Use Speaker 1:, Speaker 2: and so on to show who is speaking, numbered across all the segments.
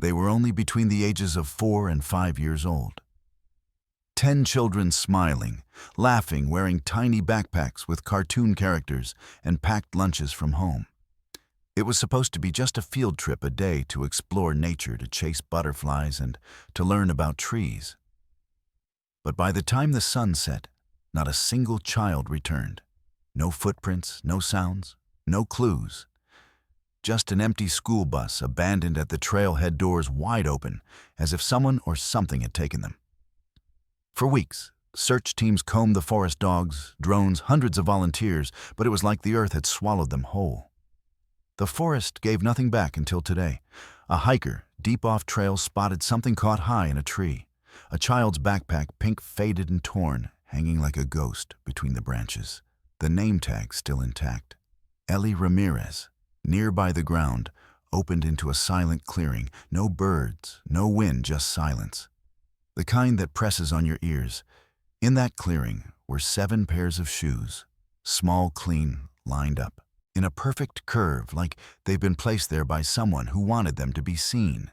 Speaker 1: They were only between the ages of 4 and 5 years old. 10 children smiling, laughing, wearing tiny backpacks with cartoon characters and packed lunches from home. It was supposed to be just a field trip a day to explore nature, to chase butterflies, and to learn about trees. But by the time the sun set, not a single child returned. No footprints, no sounds, no clues. Just an empty school bus abandoned at the trailhead doors wide open, as if someone or something had taken them. For weeks, search teams combed the forest, dogs, drones, hundreds of volunteers, but it was like the earth had swallowed them whole. The forest gave nothing back until today. A hiker, deep off trail, spotted something caught high in a tree. A child's backpack, pink, faded and torn, hanging like a ghost between the branches. The name tag still intact. Ellie Ramirez. Nearby the ground, opened into a silent clearing. No birds, no wind, just silence. The kind that presses on your ears. In that clearing were 7 pairs of shoes, small, clean, lined up, in a perfect curve, like they've been placed there by someone who wanted them to be seen.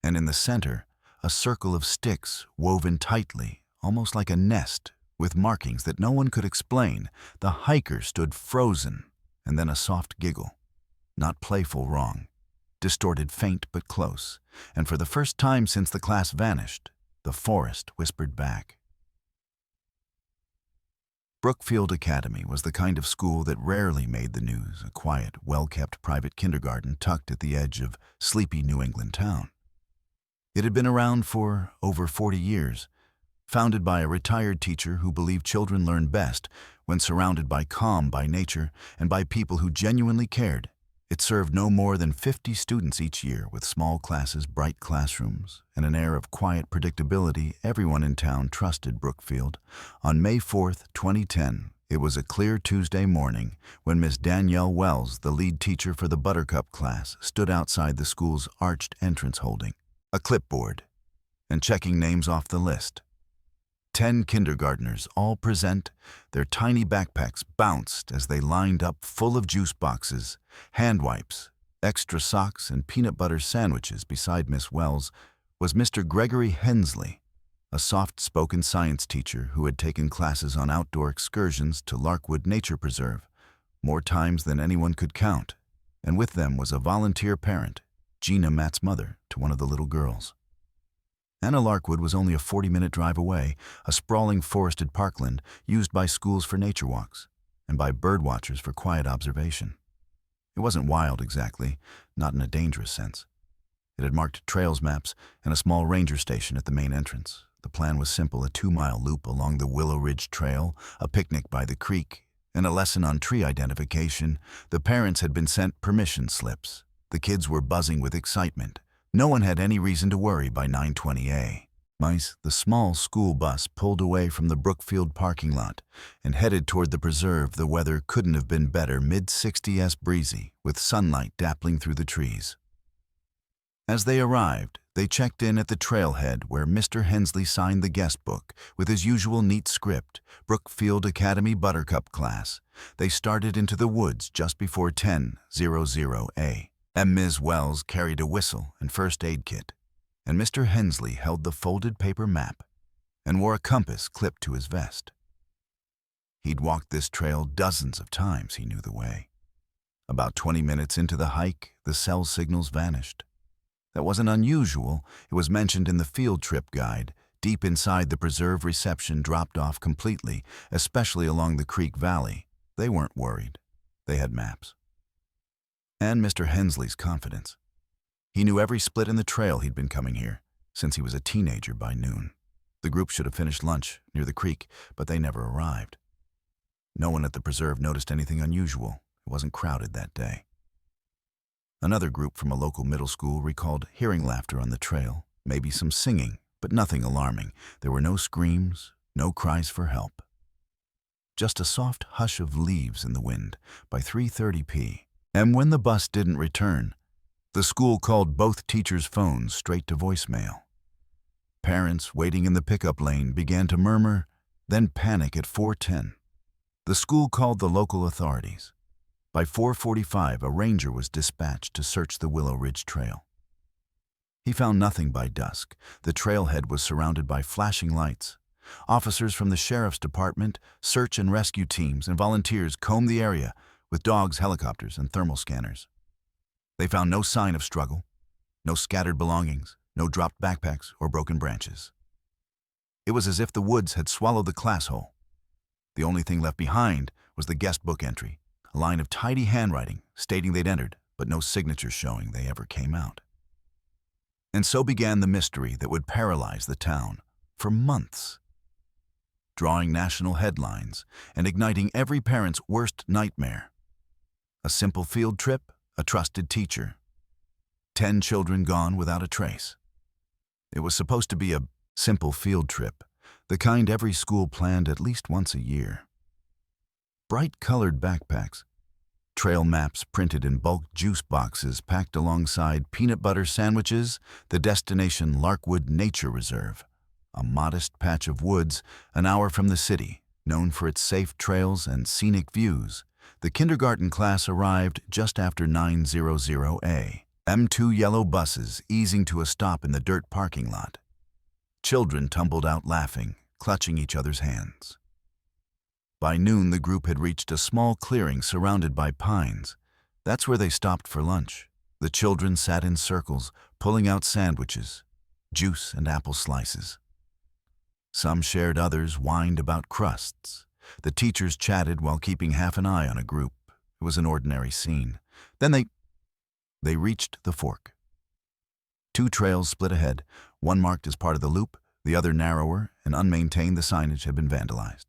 Speaker 1: And in the center, a circle of sticks woven tightly, almost like a nest, with markings that no one could explain. The hiker stood frozen, and then a soft giggle. Not playful, wrong. Distorted, faint but close. And for the first time since the class vanished, the forest whispered back. Brookfield Academy was the kind of school that rarely made the news, a quiet, well-kept private kindergarten tucked at the edge of sleepy New England town. It had been around for over 40 years, founded by a retired teacher who believed children learn best when surrounded by calm by nature and by people who genuinely cared. It served no more than 50 students each year, with small classes, bright classrooms, and an air of quiet predictability. Everyone in town trusted Brookfield. On May 4th, 2010, it was a clear Tuesday morning when Miss Danielle Wells, the lead teacher for the Buttercup class, stood outside the school's arched entrance holding a clipboard and checking names off the list. 10 kindergartners, all present. Their tiny backpacks bounced as they lined up, full of juice boxes, hand wipes, extra socks, and peanut butter sandwiches. Beside Miss Wells was Mr. Gregory Hensley, a soft-spoken science teacher who had taken classes on outdoor excursions to Larkwood Nature Preserve, more times than anyone could count. And with them was a volunteer parent, Gina, Matt's mother, to one of the little girls. Anna Larkwood was only a 40-minute drive away, a sprawling forested parkland used by schools for nature walks and by bird watchers for quiet observation. It wasn't wild exactly, not in a dangerous sense. It had marked trails maps and a small ranger station at the main entrance. The plan was simple: a 2-mile loop along the Willow Ridge Trail, a picnic by the creek, and a lesson on tree identification. The parents had been sent permission slips. The kids were buzzing with excitement. No one had any reason to worry by 9:20 a.m. The small school bus pulled away from the Brookfield parking lot and headed toward the preserve. The weather couldn't have been better, mid-60s breezy, with sunlight dappling through the trees. As they arrived, they checked in at the trailhead where Mr. Hensley signed the guest book with his usual neat script, Brookfield Academy Buttercup class. They started into the woods just before 10:00 a.m. Ms. Wells carried a whistle and first aid kit, and Mr. Hensley held the folded paper map and wore a compass clipped to his vest. He'd walked this trail dozens of times. He knew the way. About 20 minutes into the hike, the cell signals vanished. That wasn't unusual. It was mentioned in the field trip guide. Deep inside the preserve, reception dropped off completely, especially along the creek valley. They weren't worried. They had maps. And Mr. Hensley's confidence. He knew every split in the trail. He'd been coming here since he was a teenager by noon. The group should have finished lunch near the creek, but they never arrived. No one at the preserve noticed anything unusual. It wasn't crowded that day. Another group from a local middle school recalled hearing laughter on the trail, maybe some singing, but nothing alarming. There were no screams, no cries for help. Just a soft hush of leaves in the wind by 3:30 p.m. And when the bus didn't return, the school called both teachers' phones straight to voicemail. Parents waiting in the pickup lane began to murmur, then panic at 4:10. The school called the local authorities. By 4:45, a ranger was dispatched to search the Willow Ridge Trail. He found nothing by dusk. The trailhead was surrounded by flashing lights. Officers from the sheriff's department, search and rescue teams, and volunteers combed the area with dogs, helicopters, and thermal scanners. They found no sign of struggle, no scattered belongings, no dropped backpacks or broken branches. It was as if the woods had swallowed the class whole. The only thing left behind was the guest book entry, a line of tidy handwriting stating they'd entered, but no signature showing they ever came out. And so began the mystery that would paralyze the town for months, drawing national headlines and igniting every parent's worst nightmare. A simple field trip, a trusted teacher. 10 children gone without a trace. It was supposed to be a simple field trip, the kind every school planned at least once a year. Bright-colored backpacks, trail maps printed in bulk juice boxes packed alongside peanut butter sandwiches, the destination Larkwood Nature Reserve, a modest patch of woods an hour from the city, known for its safe trails and scenic views. The kindergarten class arrived just after 9:00 a.m. 2 yellow buses easing to a stop in the dirt parking lot. Children tumbled out laughing, clutching each other's hands. By noon, the group had reached a small clearing surrounded by pines. That's where they stopped for lunch. The children sat in circles, pulling out sandwiches, juice and apple slices. Some shared, others whined about crusts. The teachers chatted while keeping half an eye on a group. It was an ordinary scene. Then they reached the fork. 2 trails split ahead, one marked as part of the loop, the other narrower and unmaintained. The signage had been vandalized.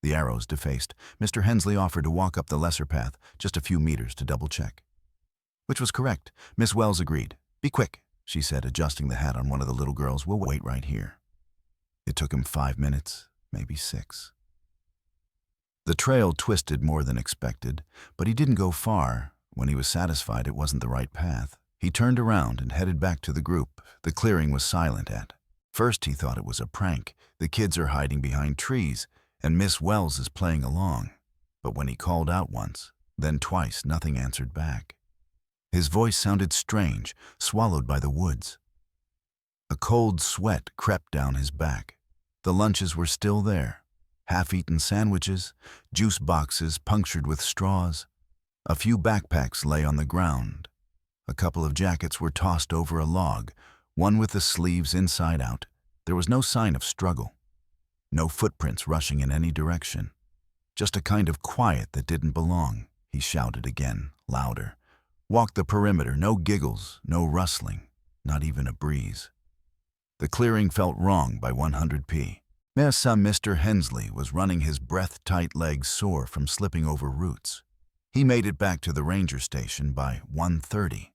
Speaker 1: The arrows defaced. Mr. Hensley offered to walk up the lesser path, just a few meters, to double-check. Which was correct. Miss Wells agreed. "Be quick," she said, adjusting the hat on one of the little girls. "We'll wait right here." It took him 5 minutes, maybe 6. The trail twisted more than expected, but he didn't go far. When he was satisfied it wasn't the right path, he turned around and headed back to the group. The clearing was silent at first. He thought it was a prank. The kids are hiding behind trees, and Miss Wells is playing along. But when he called out once, then twice, nothing answered back. His voice sounded strange, swallowed by the woods. A cold sweat crept down his back. The lunches were still there. Half-eaten sandwiches, juice boxes punctured with straws. A few backpacks lay on the ground. A couple of jackets were tossed over a log, one with the sleeves inside out. There was no sign of struggle. No footprints rushing in any direction. Just a kind of quiet that didn't belong. He shouted again, louder. Walked the perimeter, no giggles, no rustling, not even a breeze. The clearing felt wrong by 100p. Mr. Hensley was running his breath-tight legs sore from slipping over roots. He made it back to the ranger station by 1:30.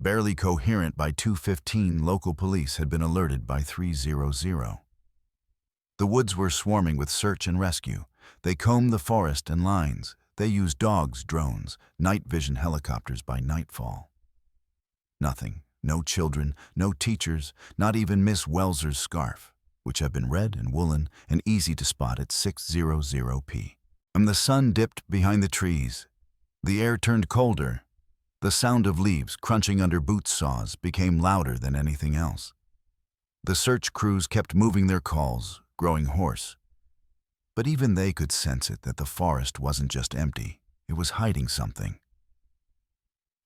Speaker 1: Barely coherent by 2:15, local police had been alerted by 3:00. The woods were swarming with search and rescue. They combed the forest and lines. They used dogs, drones, night vision helicopters by nightfall. Nothing. No children, no teachers, not even Miss Wells's scarf, which had been red and woolen and easy to spot at 6:00 p. The sun dipped behind the trees. The air turned colder. The sound of leaves crunching under boot saws became louder than anything else. The search crews kept moving their calls, growing hoarse. But even they could sense it, that the forest wasn't just empty, it was hiding something.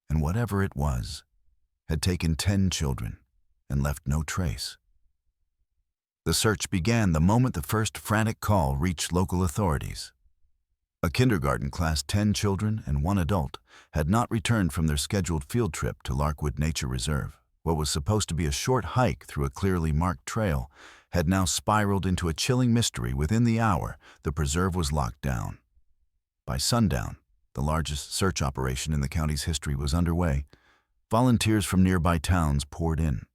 Speaker 1: And whatever it was, had taken 10 children and left no trace. The search began the moment the first frantic call reached local authorities. A kindergarten class, 10 children and 1 adult, had not returned from their scheduled field trip to Larkwood Nature Reserve. What was supposed to be a short hike through a clearly marked trail had now spiraled into a chilling mystery. Within the hour, the preserve was locked down. By sundown, the largest search operation in the county's history was underway. Volunteers from nearby towns poured in,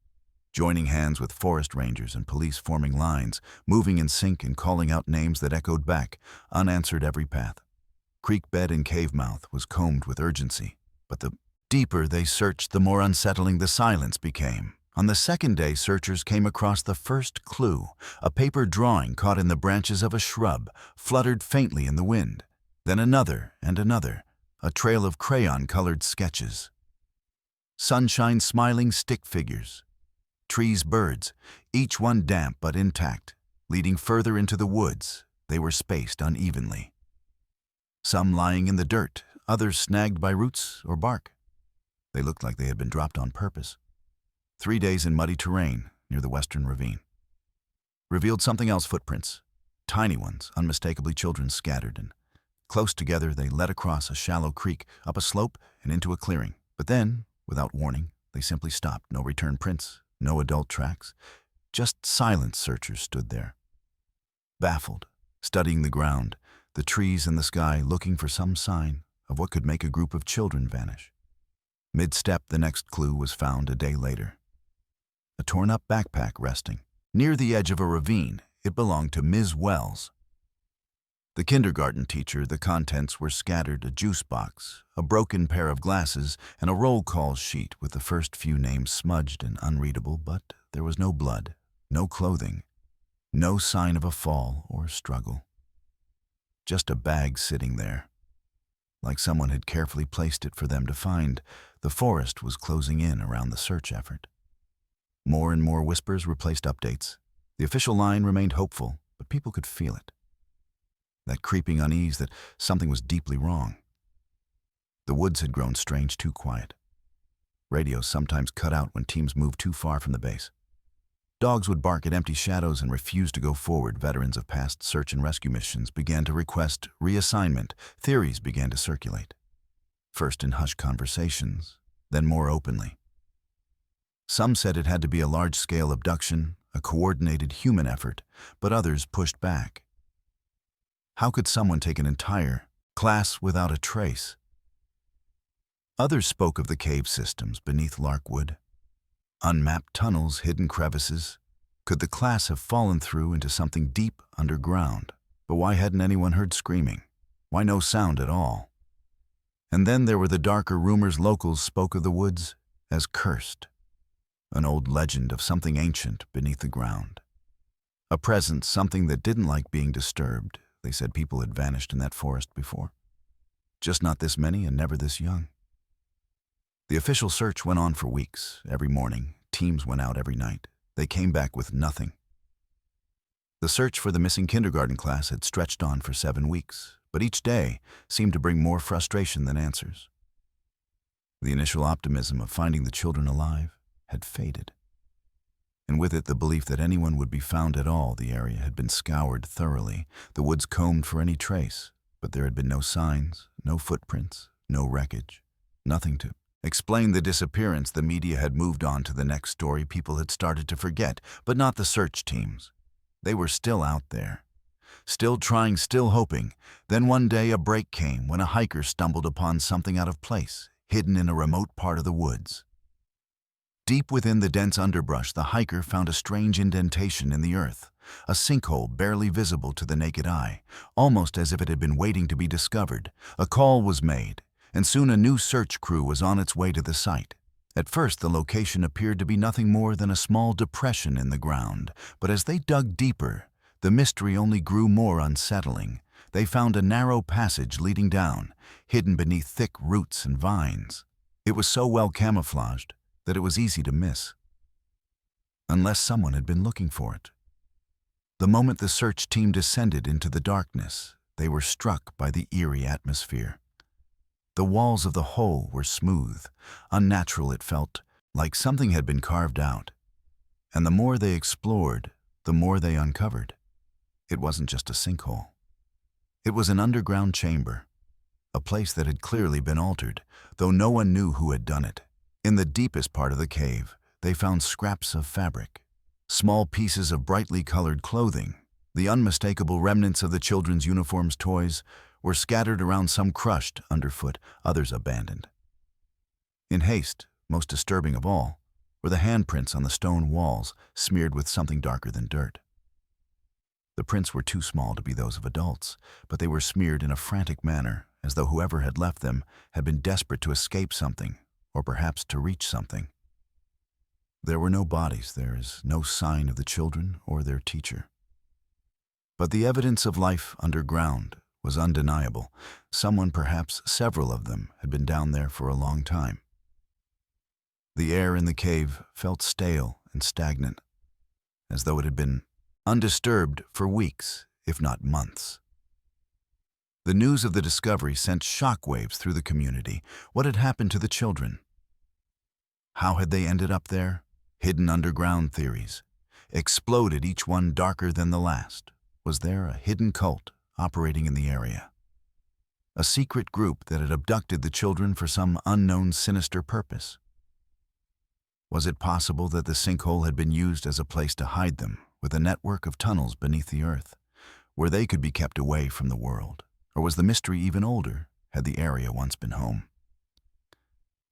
Speaker 1: joining hands with forest rangers and police, forming lines, moving in sync and calling out names that echoed back, unanswered every path. Creek bed and cave mouth was combed with urgency, but the deeper they searched, the more unsettling the silence became. On the second day, searchers came across the first clue. A paper drawing caught in the branches of a shrub, fluttered faintly in the wind. Then another and another, a trail of crayon-colored sketches. Sunshine smiling stick figures. Trees, birds, each one damp but intact, leading further into the woods. They were spaced unevenly. Some lying in the dirt, others snagged by roots or bark. They looked like they had been dropped on purpose. 3 days in muddy terrain near the western ravine revealed something else: footprints. Tiny ones, unmistakably children scattered, and close together they led across a shallow creek, up a slope, and into a clearing. But then, without warning, they simply stopped. No return prints, no adult tracks. Just silent searchers stood there, baffled, studying the ground, the trees and the sky, looking for some sign of what could make a group of children vanish. Mid-step, the next clue was found a day later. A torn-up backpack resting near the edge of a ravine. It belonged to Ms. Wells, the kindergarten teacher. The contents were scattered: a juice box, a broken pair of glasses, and a roll call sheet with the first few names smudged and unreadable. But there was no blood, no clothing, no sign of a fall or struggle. Just a bag sitting there, like someone had carefully placed it for them to find. The forest was closing in around the search effort. More and more whispers replaced updates. The official line remained hopeful, but people could feel it. That creeping unease that something was deeply wrong. The woods had grown strange, too quiet. Radios sometimes cut out when teams moved too far from the base. Dogs would bark at empty shadows and refuse to go forward. Veterans of past search and rescue missions began to request reassignment. Theories began to circulate, first in hushed conversations, then more openly. Some said it had to be a large-scale abduction, a coordinated human effort, but others pushed back. How could someone take an entire class without a trace? Others spoke of the cave systems beneath Larkwood. Unmapped tunnels, hidden crevices. Could the class have fallen through into something deep underground? But why hadn't anyone heard screaming? Why no sound at all? And then there were the darker rumors. Locals spoke of the woods as cursed. An old legend of something ancient beneath the ground. A presence, something that didn't like being disturbed. They said people had vanished in that forest before. Just not this many and never this young. The official search went on for weeks. Every morning, teams went out every night. They came back with nothing. The search for the missing kindergarten class had stretched on for 7 weeks, but each day seemed to bring more frustration than answers. The initial optimism of finding the children alive had faded, and with it the belief that anyone would be found at all. The area had been scoured thoroughly, the woods combed for any trace, but there had been no signs, no footprints, no wreckage, nothing to explain the disappearance. The media had moved on to the next story. People had started to forget, but not the search teams. They were still out there, still trying, still hoping. Then one day a break came when a hiker stumbled upon something out of place, hidden in a remote part of the woods. Deep within the dense underbrush, the hiker found a strange indentation in the earth, a sinkhole barely visible to the naked eye, almost as if it had been waiting to be discovered. A call was made, and soon a new search crew was on its way to the site. At first, the location appeared to be nothing more than a small depression in the ground, but as they dug deeper, the mystery only grew more unsettling. They found a narrow passage leading down, hidden beneath thick roots and vines. It was so well camouflaged that it was easy to miss, unless someone had been looking for it. The moment the search team descended into the darkness, they were struck by the eerie atmosphere. The walls of the hole were smooth, unnatural. It felt like something had been carved out. And the more they explored, the more they uncovered. It wasn't just a sinkhole. It was an underground chamber, a place that had clearly been altered, though no one knew who had done it. In the deepest part of the cave, they found scraps of fabric, small pieces of brightly colored clothing. The unmistakable remnants of the children's uniforms. Toys were scattered around, some crushed underfoot, others abandoned. In haste, most disturbing of all, were the handprints on the stone walls, smeared with something darker than dirt. The prints were too small to be those of adults, but they were smeared in a frantic manner, as though whoever had left them had been desperate to escape something, or perhaps to reach something. There were no bodies. There is no sign of the children or their teacher. But the evidence of life underground was undeniable. Someone, perhaps several of them, had been down there for a long time. The air in the cave felt stale and stagnant, as though it had been undisturbed for weeks, if not months. The news of the discovery sent shockwaves through the community. What had happened to the children? How had they ended up there? Hidden underground theories exploded, each one darker than the last. Was there a hidden cult operating in the area? A secret group that had abducted the children for some unknown sinister purpose? Was it possible that the sinkhole had been used as a place to hide them, with a network of tunnels beneath the earth, where they could be kept away from the world? Or was the mystery even older? Had the area once been home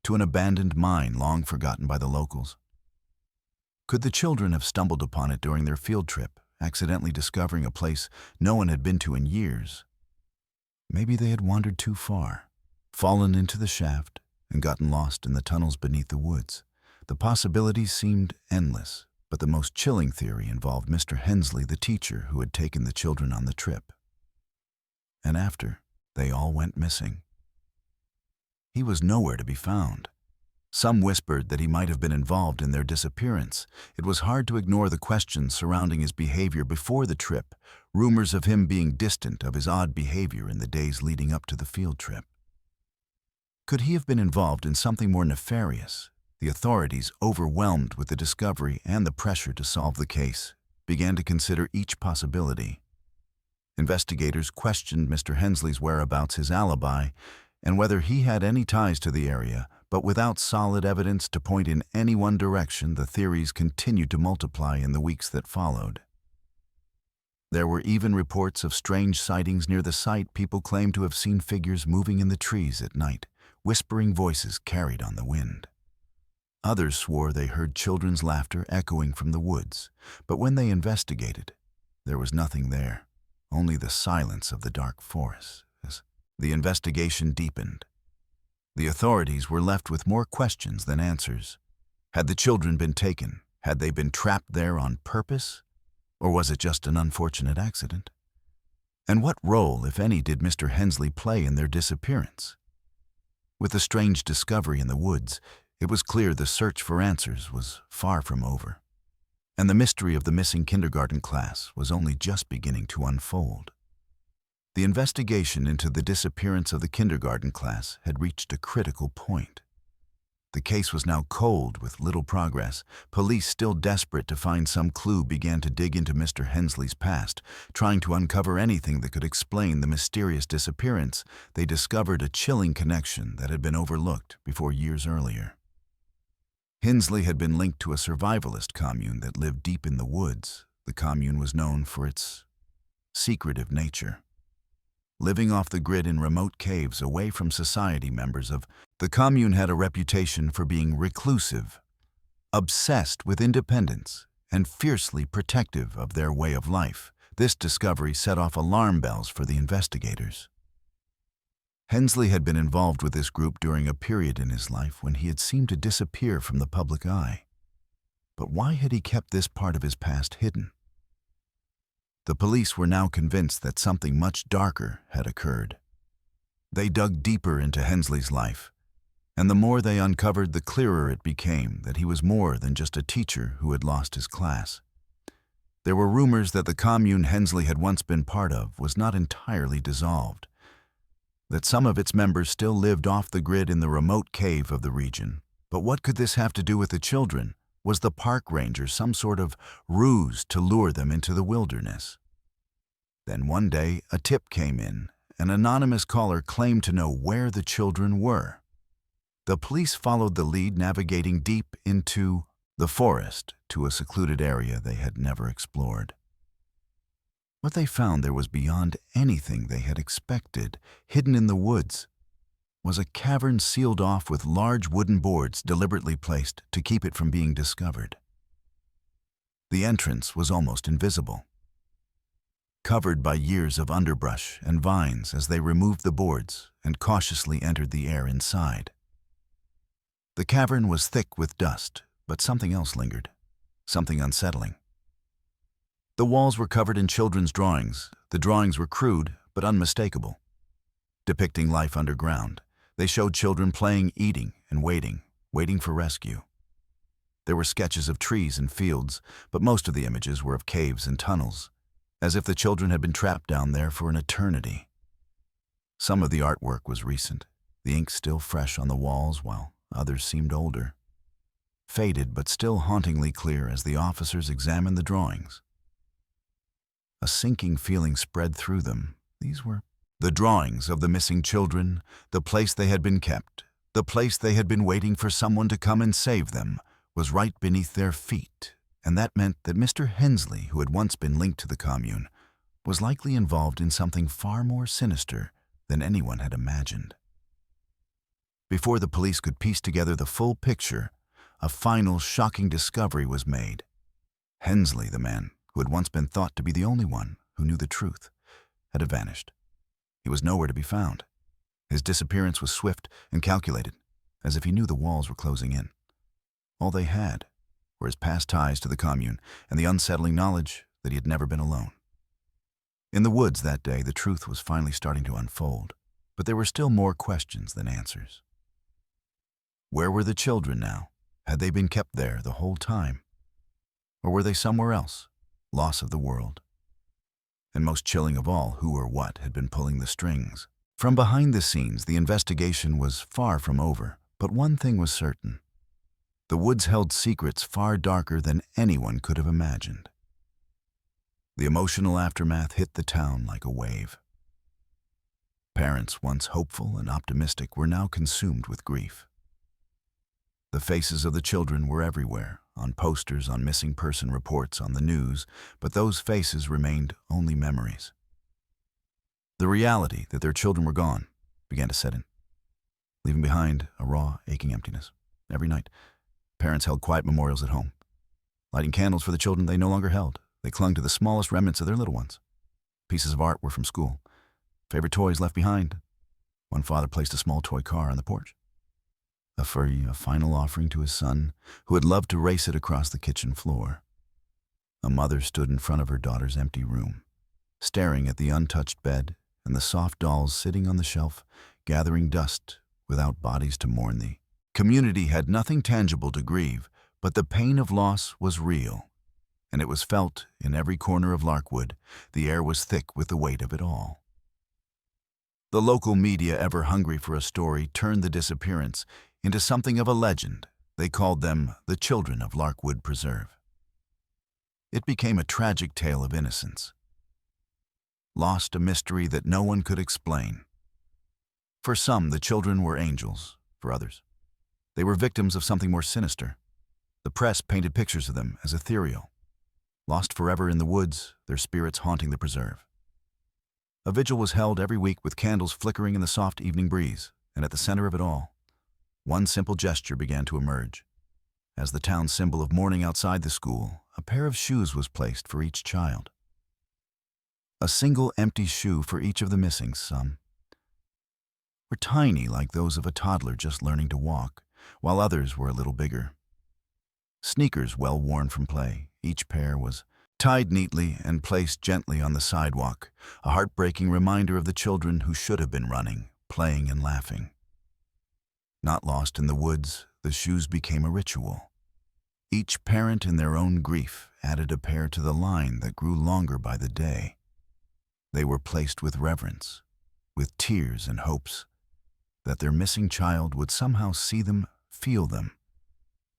Speaker 1: to an abandoned mine long forgotten by the locals? Could the children have stumbled upon it during their field trip, accidentally discovering a place no one had been to in years? Maybe they had wandered too far, fallen into the shaft, and gotten lost in the tunnels beneath the woods. The possibilities seemed endless, but the most chilling theory involved Mr. Hensley, the teacher who had taken the children on the trip. And after, they all went missing. He was nowhere to be found. Some whispered that he might have been involved in their disappearance. It was hard to ignore the questions surrounding his behavior before the trip, rumors of him being distant, of his odd behavior in the days leading up to the field trip. Could he have been involved in something more nefarious? The authorities, overwhelmed with the discovery and the pressure to solve the case, began to consider each possibility. Investigators questioned Mr. Hensley's whereabouts, his alibi, and whether he had any ties to the area, but without solid evidence to point in any one direction, the theories continued to multiply in the weeks that followed. There were even reports of strange sightings near the site. People claimed to have seen figures moving in the trees at night, whispering voices carried on the wind. Others swore they heard children's laughter echoing from the woods, but when they investigated, there was nothing there, only the silence of the dark forest. As the investigation deepened, the authorities were left with more questions than answers. Had the children been taken? Had they been trapped there on purpose? Or was it just an unfortunate accident? And what role, if any, did Mr. Hensley play in their disappearance? With the strange discovery in the woods, it was clear the search for answers was far from over, and the mystery of the missing kindergarten class was only just beginning to unfold. The investigation into the disappearance of the kindergarten class had reached a critical point. The case was now cold, with little progress. Police, still desperate to find some clue, began to dig into Mr. Hensley's past, trying to uncover anything that could explain the mysterious disappearance. They discovered a chilling connection that had been overlooked before years earlier. Hensley had been linked to a survivalist commune that lived deep in the woods. The commune was known for its secretive nature. Living off the grid in remote caves away from society, members of the commune had a reputation for being reclusive, obsessed with independence, and fiercely protective of their way of life. This discovery set off alarm bells for the investigators. Hensley had been involved with this group during a period in his life when he had seemed to disappear from the public eye. But why had he kept this part of his past hidden? The police were now convinced that something much darker had occurred. They dug deeper into Hensley's life, and the more they uncovered, the clearer it became that he was more than just a teacher who had lost his class. There were rumors that the commune Hensley had once been part of was not entirely dissolved, that some of its members still lived off the grid in the remote cave of the region. But what could this have to do with the children? Was the park ranger some sort of ruse to lure them into the wilderness? Then one day, a tip came in. An anonymous caller claimed to know where the children were. The police followed the lead, navigating deep into the forest to a secluded area they had never explored. What they found there was beyond anything they had expected. Hidden in the woods was a cavern sealed off with large wooden boards deliberately placed to keep it from being discovered. The entrance was almost invisible, covered by years of underbrush and vines. As they removed the boards and cautiously entered the air inside, the cavern was thick with dust, but something else lingered, something unsettling. The walls were covered in children's drawings. The drawings were crude but unmistakable, depicting life underground. They showed children playing, eating, and waiting for rescue. There were sketches of trees and fields, but most of the images were of caves and tunnels, as if the children had been trapped down there for an eternity. Some of the artwork was recent, the ink still fresh on the walls, while others seemed older, faded but still hauntingly clear as the officers examined the drawings. A sinking feeling spread through them. These were the drawings of the missing children, the place they had been kept, the place they had been waiting for someone to come and save them, was right beneath their feet, and that meant that Mr. Hensley, who had once been linked to the commune, was likely involved in something far more sinister than anyone had imagined. Before the police could piece together the full picture, a final shocking discovery was made. Hensley, the man who had once been thought to be the only one who knew the truth, had vanished. He was nowhere to be found. His disappearance was swift and calculated, as if he knew the walls were closing in. All they had were his past ties to the commune and the unsettling knowledge that he had never been alone. In the woods that day, the truth was finally starting to unfold, but there were still more questions than answers. Where were the children now? Had they been kept there the whole time? Or were they somewhere else, lost of the world? And most chilling of all, who or what had been pulling the strings? From behind the scenes, the investigation was far from over, but one thing was certain. The woods held secrets far darker than anyone could have imagined. The emotional aftermath hit the town like a wave. Parents, once hopeful and optimistic, were now consumed with grief. The faces of the children were everywhere, on posters, on missing person reports, on the news, but those faces remained only memories. The reality that their children were gone began to set in, leaving behind a raw, aching emptiness. Every night, parents held quiet memorials at home. Lighting candles for the children they no longer held, they clung to the smallest remnants of their little ones. Pieces of art were from school, favorite toys left behind. One father placed a small toy car on the porch. A final offering to his son, who had loved to race it across the kitchen floor. A mother stood in front of her daughter's empty room, staring at the untouched bed and the soft dolls sitting on the shelf, gathering dust without bodies to mourn. The community had nothing tangible to grieve, but the pain of loss was real, and it was felt in every corner of Larkwood. The air was thick with the weight of it all. The local media, ever hungry for a story, turned the disappearance into something of a legend. They called them the Children of Larkwood Preserve. It became a tragic tale of innocence. Lost, a mystery that no one could explain. For some, the children were angels. For others, they were victims of something more sinister. The press painted pictures of them as ethereal, lost forever in the woods, their spirits haunting the preserve. A vigil was held every week with candles flickering in the soft evening breeze, and at the center of it all, one simple gesture began to emerge. As the town symbol of mourning outside the school, a pair of shoes was placed for each child. A single empty shoe for each of the missing. Some were tiny, like those of a toddler just learning to walk, while others were a little bigger. Sneakers well worn from play, each pair was tied neatly and placed gently on the sidewalk, a heartbreaking reminder of the children who should have been running, playing and laughing. Not lost in the woods, the shoes became a ritual. Each parent in their own grief added a pair to the line that grew longer by the day. They were placed with reverence, with tears and hopes that their missing child would somehow see them, feel them,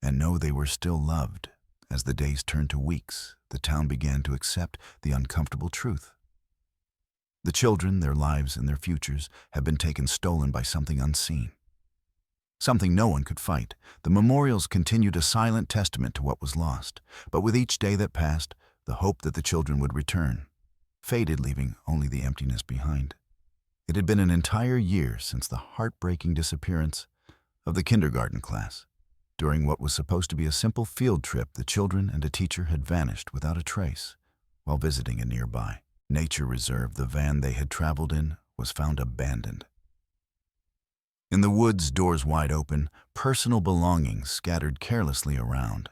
Speaker 1: and know they were still loved. As the days turned to weeks, the town began to accept the uncomfortable truth. The children, their lives and their futures, had been stolen by something unseen. Something no one could fight. The memorials continued a silent testament to what was lost, but with each day that passed, the hope that the children would return faded, leaving only the emptiness behind. It had been an entire year since the heartbreaking disappearance of the kindergarten class. During what was supposed to be a simple field trip, the children and a teacher had vanished without a trace while visiting a nearby nature reserve. The van they had traveled in was found abandoned. In the woods, doors wide open, personal belongings scattered carelessly around.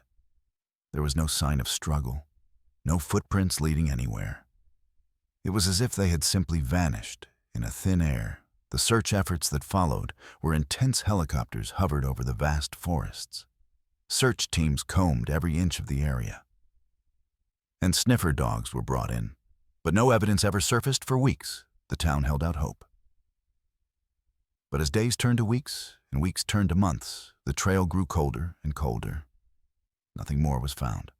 Speaker 1: There was no sign of struggle, no footprints leading anywhere. It was as if they had simply vanished in a thin air. The search efforts that followed, where intense helicopters hovered over the vast forests, Search teams combed every inch of the area, and sniffer dogs were brought in. But no evidence ever surfaced for weeks. The town held out hope. But as days turned to weeks and weeks turned to months, the trail grew colder and colder. Nothing more was found.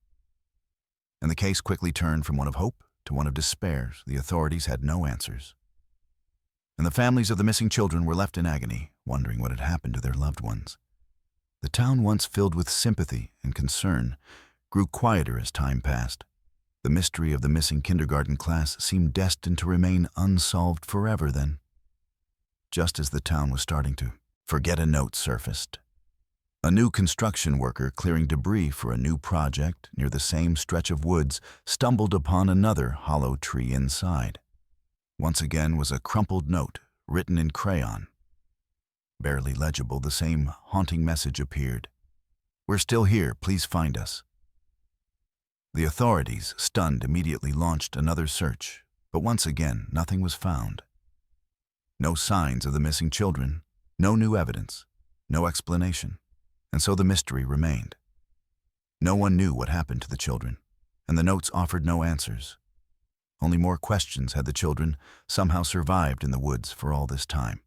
Speaker 1: And the case quickly turned from one of hope to one of despair. The authorities had no answers. And the families of the missing children were left in agony, wondering what had happened to their loved ones. The town, once filled with sympathy and concern, grew quieter as time passed. The mystery of the missing kindergarten class seemed destined to remain unsolved forever then. Just as the town was starting to forget, a note surfaced. A new construction worker clearing debris for a new project near the same stretch of woods stumbled upon another hollow tree inside. Once again was a crumpled note written in crayon. Barely legible, the same haunting message appeared. "We're still here, please find us." The authorities, stunned, immediately launched another search, but once again nothing was found. No signs of the missing children, no new evidence, no explanation, and so the mystery remained. No one knew what happened to the children, and the notes offered no answers. Only more questions. Had the children somehow survived in the woods for all this time?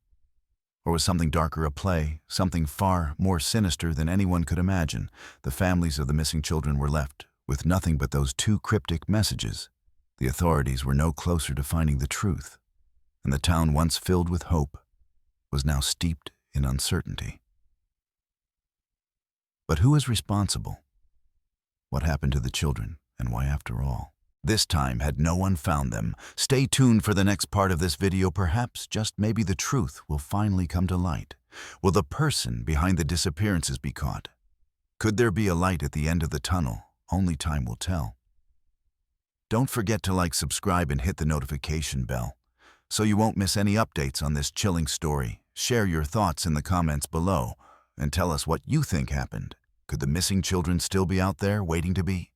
Speaker 1: Or was something darker at play, something far more sinister than anyone could imagine? The families of the missing children were left with nothing but those two cryptic messages. The authorities were no closer to finding the truth, and the town, once filled with hope, was now steeped in uncertainty. But who is responsible? What happened to the children, and why after all? This time, had no one found them? Stay tuned for the next part of this video. Perhaps, just maybe, the truth will finally come to light. Will the person behind the disappearances be caught? Could there be a light at the end of the tunnel? Only time will tell. Don't forget to like, subscribe, and hit the notification bell so you won't miss any updates on this chilling story. Share your thoughts in the comments below and tell us what you think happened. Could the missing children still be out there waiting to be